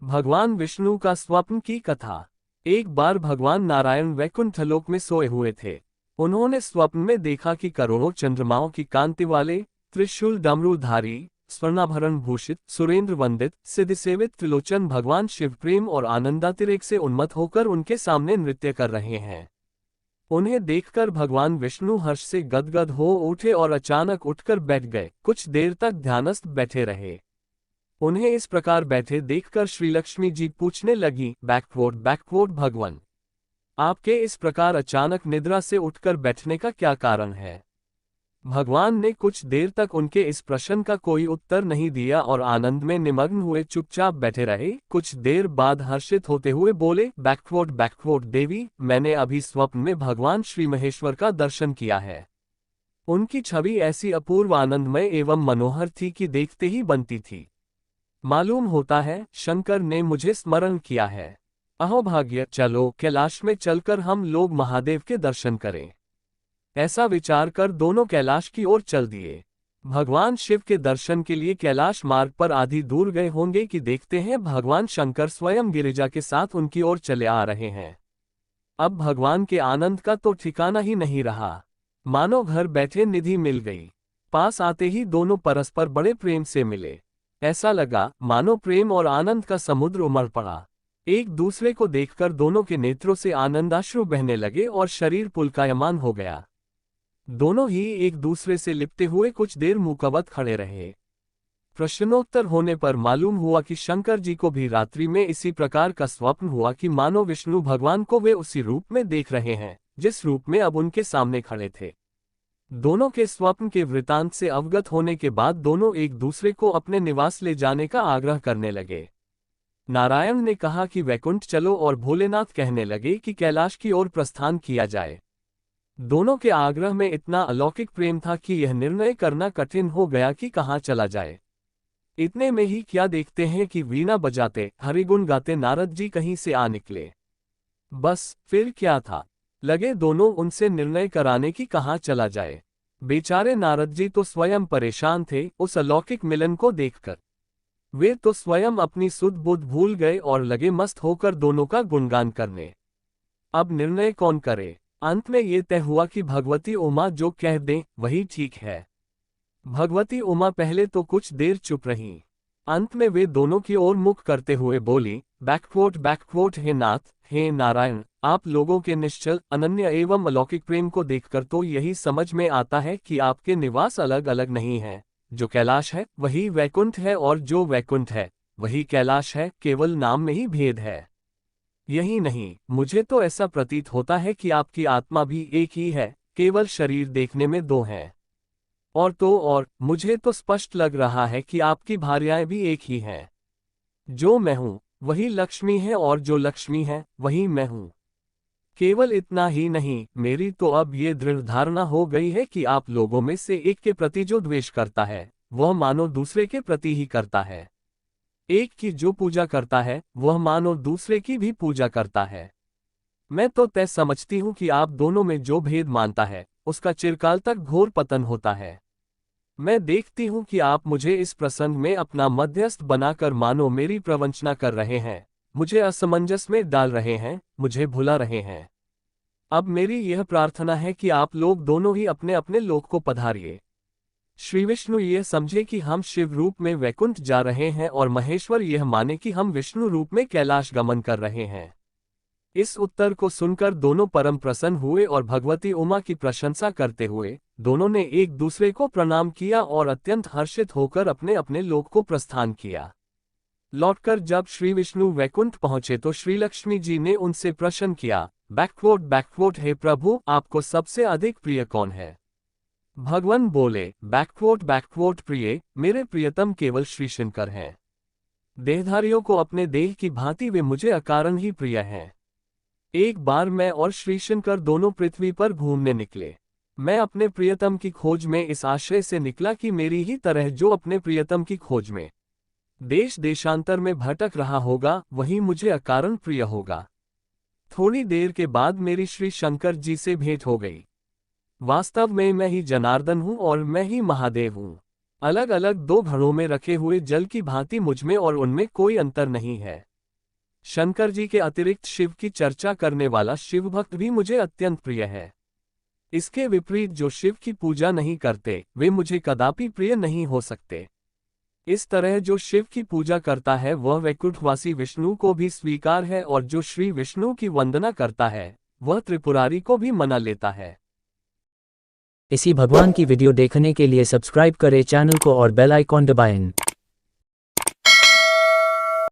भगवान विष्णु का स्वप्न की कथा। एक बार भगवान नारायण वैकुंठलोक में सोए हुए थे। उन्होंने स्वप्न में देखा कि करोड़ों चंद्रमाओं की कांति वाले, त्रिशूल डमरूधारी, स्वर्णाभरण भूषित, सुरेंद्र वंदित, सिद्धि सेवित त्रिलोचन भगवान शिव प्रेम और आनंदातिरेक से उन्मत्त होकर उनके सामने नृत्य कर रहे हैं। उन्हें देखकर भगवान विष्णु हर्ष से गदगद हो उठे और अचानक उठकर बैठ गए। कुछ देर तक ध्यानस्थ बैठे रहे। उन्हें इस प्रकार बैठे देखकर श्रीलक्ष्मी जी पूछने लगी, बैकवर्ड भगवान, आपके इस प्रकार अचानक निद्रा से उठकर बैठने का क्या कारण है? भगवान ने कुछ देर तक उनके इस प्रश्न का कोई उत्तर नहीं दिया और आनंद में निमग्न हुए चुपचाप बैठे रहे। कुछ देर बाद हर्षित होते हुए बोले, बैकवर्ड देवी, मैंने अभी स्वप्न में भगवान श्री महेश्वर का दर्शन किया है। उनकी छवि ऐसी अपूर्व आनंदमय एवं मनोहर थी कि देखते ही बनती थी। मालूम होता है शंकर ने मुझे स्मरण किया है। अहोभाग्य, चलो कैलाश में चलकर हम लोग महादेव के दर्शन करें। ऐसा विचार कर दोनों कैलाश की ओर चल दिए। भगवान शिव के दर्शन के लिए कैलाश मार्ग पर आधी दूर गए होंगे कि देखते हैं भगवान शंकर स्वयं गिरिजा के साथ उनकी ओर चले आ रहे हैं। अब भगवान के आनंद का तो ठिकाना ही नहीं रहा, मानो घर बैठे निधि मिल गई। पास आते ही दोनों परस्पर बड़े प्रेम से मिले। ऐसा लगा मानो प्रेम और आनंद का समुद्र उमड़ पड़ा। एक दूसरे को देखकर दोनों के नेत्रों से आनंदाश्रु बहने लगे और शरीर पुलकायमान हो गया। दोनों ही एक दूसरे से लिपटे हुए कुछ देर मुकव्वत खड़े रहे। प्रश्नोत्तर होने पर मालूम हुआ कि शंकर जी को भी रात्रि में इसी प्रकार का स्वप्न हुआ कि मानो विष्णु भगवान को वे उसी रूप में देख रहे हैं जिस रूप में अब उनके सामने खड़े थे। दोनों के स्वप्न के वृतांत से अवगत होने के बाद दोनों एक दूसरे को अपने निवास ले जाने का आग्रह करने लगे। नारायण ने कहा कि वैकुंठ चलो और भोलेनाथ कहने लगे कि कैलाश की ओर प्रस्थान किया जाए। दोनों के आग्रह में इतना अलौकिक प्रेम था कि यह निर्णय करना कठिन हो गया कि कहाँ चला जाए। इतने में ही क्या देखते हैं कि वीणा बजाते, हरिगुण गाते नारद जी कहीं से आ निकले। बस फिर क्या था, लगे दोनों उनसे निर्णय कराने की कहाँ चला जाए। बेचारे नारद जी तो स्वयं परेशान थे उस अलौकिक मिलन को देखकर। वे तो स्वयं अपनी सुध बुध भूल गए और लगे मस्त होकर दोनों का गुणगान करने। अब निर्णय कौन करे? अंत में ये तय हुआ कि भगवती उमा जो कह दें वही ठीक है। भगवती उमा पहले तो कुछ देर चुप रहीं। अंत में वे दोनों की ओर मुख करते हुए बोली, बैकवर्ड हे नाथ, हे नारायण, आप लोगों के निश्चल, अनन्य एवं अलौकिक प्रेम को देखकर तो यही समझ में आता है कि आपके निवास अलग अलग नहीं हैं। जो कैलाश है वही वैकुंठ है और जो वैकुंठ है वही कैलाश है, केवल नाम में ही भेद है। यही नहीं, मुझे तो ऐसा प्रतीत होता है कि आपकी आत्मा भी एक ही है, केवल शरीर देखने में दो हैं। और मुझे तो स्पष्ट लग रहा है कि आपकी भार्याएं भी एक ही हैं। जो मैं हूं वही लक्ष्मी है और जो लक्ष्मी है वही मैं हूं। केवल इतना ही नहीं, मेरी तो अब ये दृढ़ धारणा हो गई है कि आप लोगों में से एक के प्रति जो द्वेष करता है वह मानो दूसरे के प्रति ही करता है। एक की जो पूजा करता है वह मानो दूसरे की भी पूजा करता है। मैं तो तय समझती हूँ कि आप दोनों में जो भेद मानता है उसका चिरकाल तक घोर पतन होता है। मैं देखती हूँ कि आप मुझे इस प्रसंग में अपना मध्यस्थ बनाकर मानो मेरी प्रवंचना कर रहे हैं, मुझे असमंजस में डाल रहे हैं, मुझे भुला रहे हैं। अब मेरी यह प्रार्थना है कि आप लोग दोनों ही अपने अपने लोक को पधारिए। श्री विष्णु यह समझे कि हम शिव रूप में वैकुंठ जा रहे हैं और महेश्वर यह माने कि हम विष्णु रूप में कैलाश गमन कर रहे हैं। इस उत्तर को सुनकर दोनों परम प्रसन्न हुए और भगवती उमा की प्रशंसा करते हुए दोनों ने एक दूसरे को प्रणाम किया और अत्यंत हर्षित होकर अपने अपने लोक को प्रस्थान किया। लौटकर जब श्री विष्णु वैकुंठ पहुंचे तो श्रीलक्ष्मी जी ने उनसे प्रश्न किया, बैकवर्ड हे प्रभु, आपको सबसे अधिक प्रिय कौन है? भगवान बोले, बैकवर्ड प्रिय, मेरे प्रियतम केवल श्री शंकर हैं। देहधारियों को अपने देह की भांति वे मुझे अकारण ही प्रिय हैं। एक बार मैं और श्री शंकर दोनों पृथ्वी पर घूमने निकले। मैं अपने प्रियतम की खोज में इस आशय से निकला कि मेरी ही तरह जो अपने प्रियतम की खोज में देश देशांतर में भटक रहा होगा वही मुझे अकारण प्रिय होगा। थोड़ी देर के बाद मेरी श्री शंकर जी से भेंट हो गई। वास्तव में मैं ही जनार्दन हूँ और मैं ही महादेव हूँ। अलग अलग दो घड़ों में रखे हुए जल की भांति मुझमें और उनमें कोई अंतर नहीं है। शंकर जी के अतिरिक्त शिव की चर्चा करने वाला शिव भक्त भी मुझे अत्यंत प्रिय है। इसके विपरीत जो शिव की पूजा नहीं करते, वे मुझे कदापि प्रिय नहीं हो सकते। इस तरह जो शिव की पूजा करता है वह वैकुंठवासी विष्णु को भी स्वीकार है, और जो श्री विष्णु की वंदना करता है वह त्रिपुरारी को भी मना लेता है। इसी भगवान की वीडियो देखने के लिए सब्सक्राइब करें चैनल को और बेल आइकॉन दबाएं।